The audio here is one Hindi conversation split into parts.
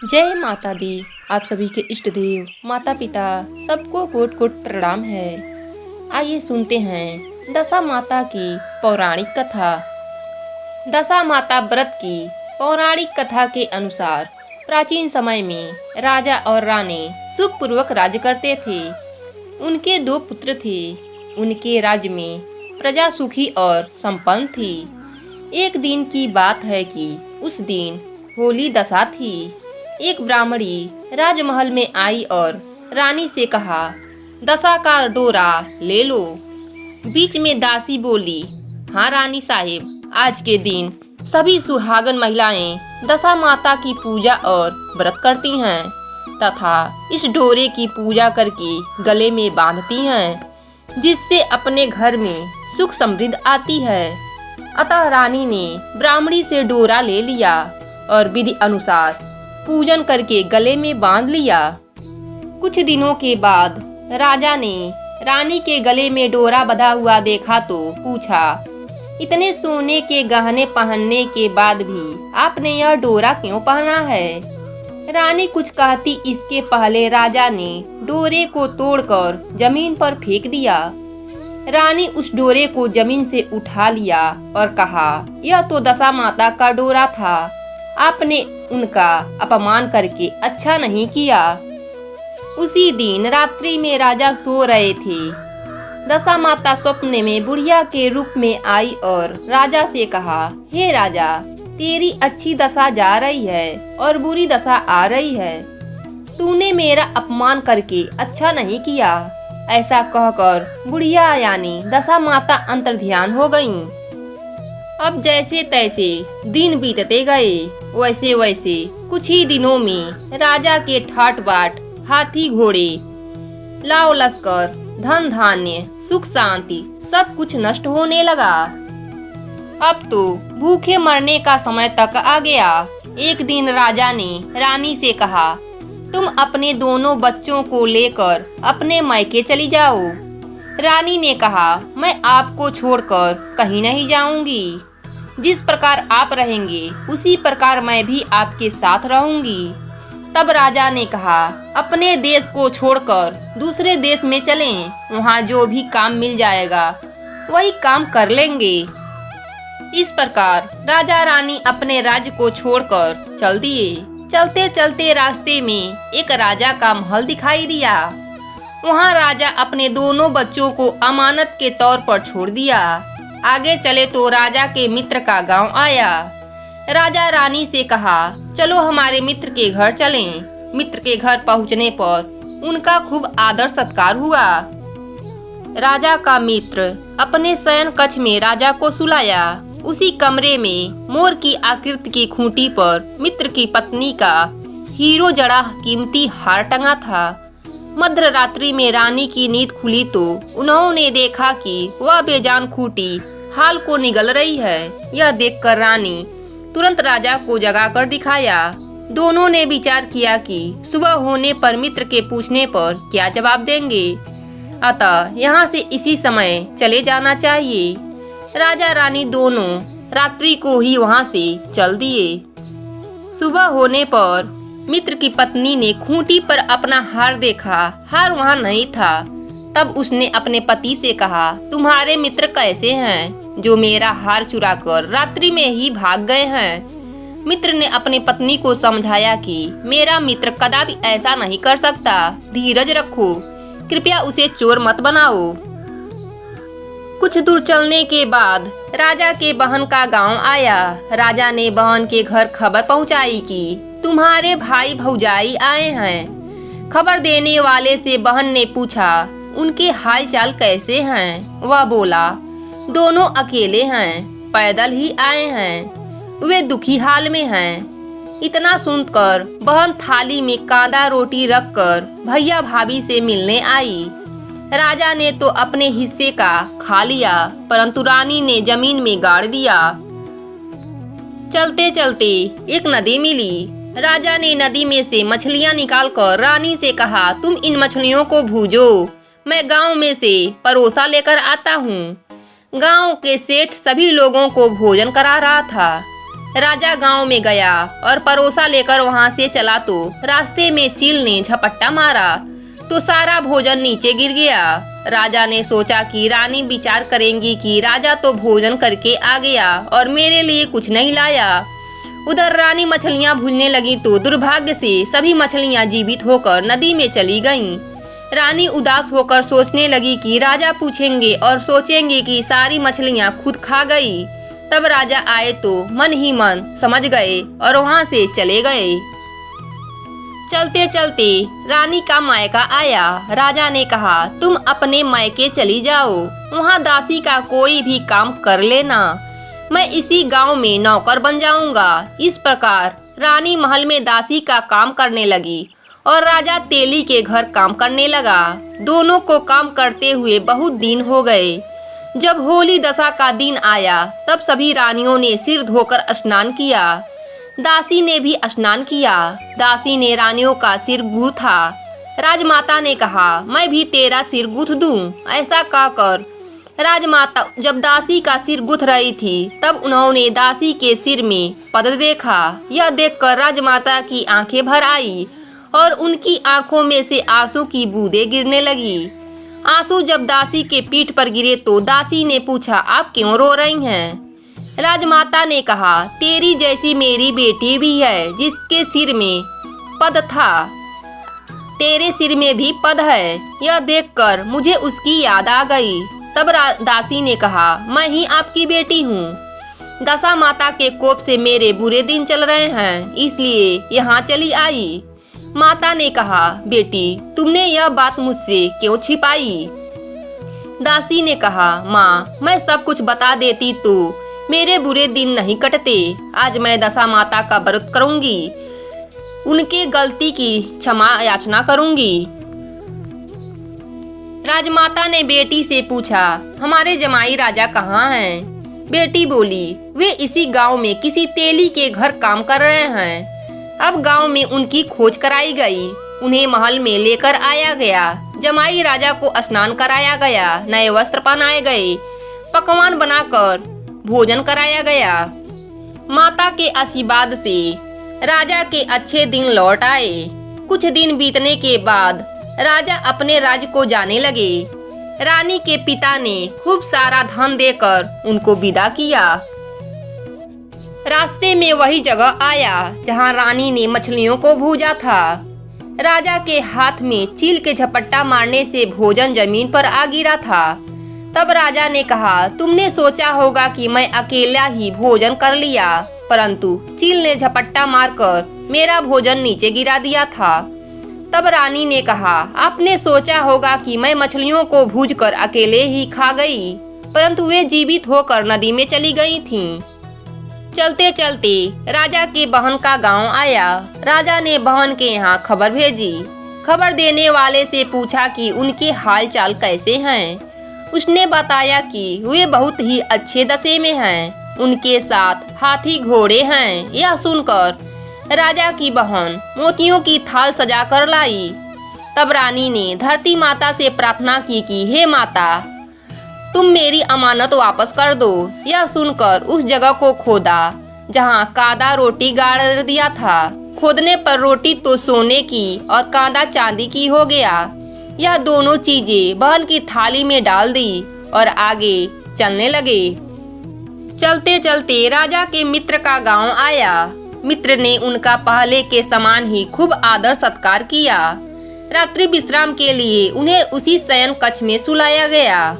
जय माता दी। आप सभी के इष्ट देव माता पिता सबको कोट कोट प्रणाम है। आइए सुनते हैं दशा माता की पौराणिक कथा। दशा माता व्रत की पौराणिक कथा के अनुसार प्राचीन समय में राजा और रानी सुखपूर्वक राज्य करते थे। उनके 2 पुत्र थे। उनके राज्य में प्रजा सुखी और संपन्न थी। एक दिन की बात है कि उस दिन होली दशा थी। एक ब्राह्मणी राजमहल में आई और रानी से कहा, दशा का डोरा ले लो। बीच में दासी बोली, हाँ रानी साहिब, आज के दिन सभी सुहागन महिलाएं दशा माता की पूजा और व्रत करती हैं तथा इस डोरे की पूजा करके गले में बांधती हैं, जिससे अपने घर में सुख समृद्धि आती है। अतः रानी ने ब्राह्मणी से डोरा ले लिया और विधि अनुसार पूजन करके गले में बांध लिया। कुछ दिनों के बाद राजा ने रानी के गले में डोरा बंधा हुआ देखा तो पूछा, इतने सोने के गहने पहनने के बाद भी आपने यह डोरा क्यों पहना है? रानी कुछ कहती इसके पहले राजा ने डोरे को तोड़कर जमीन पर फेंक दिया। रानी उस डोरे को जमीन से उठा लिया और कहा, यह तो दशा माता का डोरा था। आपने उनका अपमान करके अच्छा नहीं किया। उसी दिन रात्रि में राजा सो रहे थे। दशा माता स्वप्न में बुढ़िया के रूप में आई और राजा से कहा, हे राजा, तेरी अच्छी दशा जा रही है और बुरी दशा आ रही है। तूने मेरा अपमान करके अच्छा नहीं किया। ऐसा कहकर बुढ़िया यानी दशा माता अंतर्ध्यान हो गईं। अब जैसे तैसे दिन बीतते गए, वैसे वैसे कुछ ही दिनों में राजा के ठाट बाट, हाथी घोड़े, लाव लश्कर, धन धान्य, सुख शांति सब कुछ नष्ट होने लगा। अब तो भूखे मरने का समय तक आ गया। एक दिन राजा ने रानी से कहा, तुम अपने दोनों बच्चों को लेकर अपने मायके चली जाओ। रानी ने कहा, मैं आपको छोड़कर कहीं नहीं जाऊंगी। जिस प्रकार आप रहेंगे उसी प्रकार मैं भी आपके साथ रहूंगी। तब राजा ने कहा, अपने देश को छोड़कर दूसरे देश में चलें। वहाँ जो भी काम मिल जाएगा वही काम कर लेंगे। इस प्रकार राजा रानी अपने राज्य को छोड़कर चल दिए। चलते चलते रास्ते में एक राजा का महल दिखाई दिया। वहाँ राजा अपने दोनों बच्चों को अमानत के तौर पर छोड़ दिया। आगे चले तो राजा के मित्र का गांव आया। राजा रानी से कहा, चलो हमारे मित्र के घर चलें। मित्र के घर पहुंचने पर उनका खूब आदर सत्कार हुआ। राजा का मित्र अपने शयन कक्ष में राजा को सुलाया। उसी कमरे में मोर की आकृति की खूंटी पर मित्र की पत्नी का हीरो जड़ा कीमती हार टंगा था। मध्य रात्रि में रानी की नींद खुली तो उन्होंने देखा कि वह बेजान खूंटी हाल को निगल रही है। यह देखकर रानी तुरंत राजा को जगाकर दिखाया। दोनों ने विचार किया कि सुबह होने पर मित्र के पूछने पर क्या जवाब देंगे, अतः यहाँ से इसी समय चले जाना चाहिए। राजा रानी दोनों रात्रि को ही वहाँ से चल दिए। सुबह होने पर मित्र की पत्नी ने खूंटी पर अपना हार देखा। हार वहाँ नहीं था। तब उसने अपने पति से कहा, तुम्हारे मित्र कैसे हैं जो मेरा हार चुराकर रात्रि में ही भाग गए हैं? मित्र ने अपनी पत्नी को समझाया कि मेरा मित्र कदापि ऐसा नहीं कर सकता। धीरज रखो, कृपया उसे चोर मत बनाओ। कुछ दूर चलने के बाद राजा के बहन का गांव आया। राजा ने बहन के घर खबर पहुंचाई कि तुम्हारे भाई भौजाई आए हैं। खबर देने वाले से बहन ने पूछा, उनके हाल चाल कैसे हैं? वह बोला, दोनों अकेले हैं, पैदल ही आए हैं, वे दुखी हाल में हैं। इतना सुनकर बहन थाली में कांदा रोटी रखकर भैया भाभी से मिलने आई। राजा ने तो अपने हिस्से का खा लिया, परंतु रानी ने जमीन में गाड़ दिया। चलते चलते एक नदी मिली। राजा ने नदी में से मछलियां निकालकर रानी से कहा, तुम इन मछलियों को भूजो, मैं गांव में से परोसा लेकर आता हूँ। गांव के सेठ सभी लोगों को भोजन करा रहा था। राजा गांव में गया और परोसा लेकर वहां से चला तो रास्ते में चील ने झपट्टा मारा तो सारा भोजन नीचे गिर गया। राजा ने सोचा कि रानी विचार करेंगी कि राजा तो भोजन करके आ गया और मेरे लिए कुछ नहीं लाया। उधर रानी मछलियां भूलने लगी तो दुर्भाग्य से सभी मछलियां जीवित होकर नदी में चली गईं। रानी उदास होकर सोचने लगी कि राजा पूछेंगे और सोचेंगे कि सारी मछलियां खुद खा गई। तब राजा आए तो मन ही मन समझ गए और वहां से चले गए। चलते चलते रानी का मायका आया। राजा ने कहा, तुम अपने मायके चली जाओ, वहाँ दासी का कोई भी काम कर लेना, मैं इसी गांव में नौकर बन जाऊंगा। इस प्रकार रानी महल में दासी का काम करने लगी और राजा तेली के घर काम करने लगा। दोनों को काम करते हुए बहुत दिन हो गए। जब होली दशा का दिन आया तब सभी रानियों ने सिर धोकर स्नान किया। दासी ने भी स्नान किया। दासी ने रानियों का सिर गूथा। राजमाता ने कहा, मैं भी तेरा सिर गूथ दूं। ऐसा कहकर राजमाता जब दासी का सिर गूथ रही थी तब उन्होंने दासी के सिर में पद देखा। यह देखकर राजमाता की आंखें भर आई और उनकी आंखों में से आंसू की बूंदें गिरने लगी। आंसू जब दासी के पीठ पर गिरे तो दासी ने पूछा, आप क्यों रो रही हैं? राजमाता ने कहा, तेरी जैसी मेरी बेटी भी है जिसके सिर में पद था, तेरे सिर में भी पद है। यह देखकर मुझे उसकी याद आ गई। तब दासी ने कहा, मैं ही आपकी बेटी हूँ। दशा माता के कोप से मेरे बुरे दिन चल रहे हैं, इसलिए यहाँ चली आई। माता ने कहा, बेटी तुमने यह बात मुझसे क्यों छिपाई? दासी ने कहा, माँ मैं सब कुछ बता देती तो मेरे बुरे दिन नहीं कटते। आज मैं दशा माता का व्रत करूंगी, उनके गलती की क्षमा याचना करूंगी। राजमाता ने बेटी से पूछा, हमारे जमाई राजा कहाँ हैं? बेटी बोली, वे इसी गांव में किसी तेली के घर काम कर रहे हैं। अब गांव में उनकी खोज कराई गई, उन्हें महल में लेकर आया गया। जमाई राजा को स्नान कराया गया, नए वस्त्र पहनाए गए, पकवान बनाकर भोजन कराया गया। माता के आशीर्वाद से राजा के अच्छे दिन लौट आए। कुछ दिन बीतने के बाद राजा अपने राज्य को जाने लगे। रानी के पिता ने खूब सारा धन देकर उनको विदा किया। रास्ते में वही जगह आया जहां रानी ने मछलियों को भूजा था। राजा के हाथ में चील के झपट्टा मारने से भोजन जमीन पर आ गिरा था। तब राजा ने कहा, तुमने सोचा होगा कि मैं अकेला ही भोजन कर लिया, परंतु चील ने झपट्टा मारकर मेरा भोजन नीचे गिरा दिया था। तब रानी ने कहा, आपने सोचा होगा कि मैं मछलियों को भूजकर अकेले ही खा गई, परंतु वे जीवित होकर नदी में चली गई थीं। चलते चलते राजा के बहन का गांव आया। राजा ने बहन के यहाँ खबर भेजी। खबर देने वाले से पूछा कि उनके हाल चाल कैसे हैं। उसने बताया कि वे बहुत ही अच्छे दशे में हैं, उनके साथ हाथी घोड़े हैं। यह सुनकर राजा की बहन मोतियों की थाल सजा कर लाई। तब रानी ने धरती माता से प्रार्थना की कि हे माता, तुम मेरी अमानत वापस कर दो। यह सुनकर उस जगह को खोदा जहां कादा रोटी गाड़ दिया था। खोदने पर रोटी तो सोने की और कांदा चांदी की हो गया। यह दोनों चीजें बहन की थाली में डाल दी और आगे चलने लगे। चलते चलते राजा के मित्र का गांव आया। मित्र ने उनका पहले के समान ही खूब आदर सत्कार किया। रात्रि विश्राम के लिए उन्हें उसी शयन कक्ष में सुलाया गया।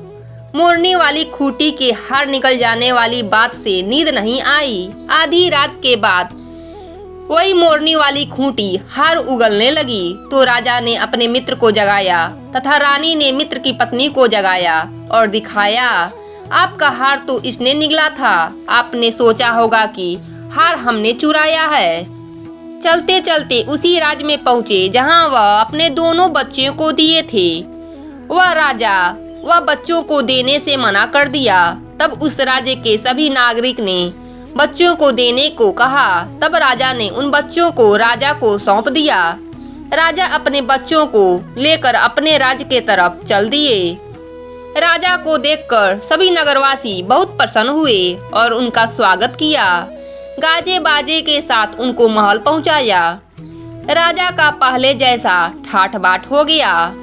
मोरनी वाली खूंटी के हार निकल जाने वाली बात से नींद नहीं आई। आधी रात के बाद वही मोरनी वाली खूंटी हार उगलने लगी तो राजा ने अपने मित्र को जगाया तथा रानी ने मित्र की पत्नी को जगाया और दिखाया, आपका हार तो इसने निगला था। आपने सोचा होगा कि हार हमने चुराया है। चलते चलते उसी राज्य में पहुँचे जहाँ वह अपने दोनों बच्चों को दिए थे। वह बच्चों को देने से मना कर दिया। तब उस राज्य के सभी नागरिक ने बच्चों को देने को कहा। तब राजा ने उन बच्चों को राजा को सौंप दिया। राजा अपने बच्चों को लेकर अपने राज्य के तरफ चल दिए। राजा को देखकर सभी नगरवासी बहुत प्रसन्न हुए और उनका स्वागत किया। गाजे बाजे के साथ उनको महल पहुंचाया। राजा का पहले जैसा ठाठ बाट हो गया।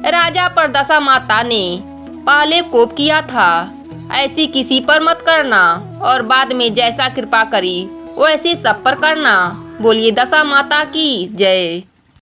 राजा पर दशा माता ने पहले कोप किया था, ऐसी किसी पर मत करना, और बाद में जैसा कृपा करी वैसे सब पर करना। बोलिए दशा माता की जय।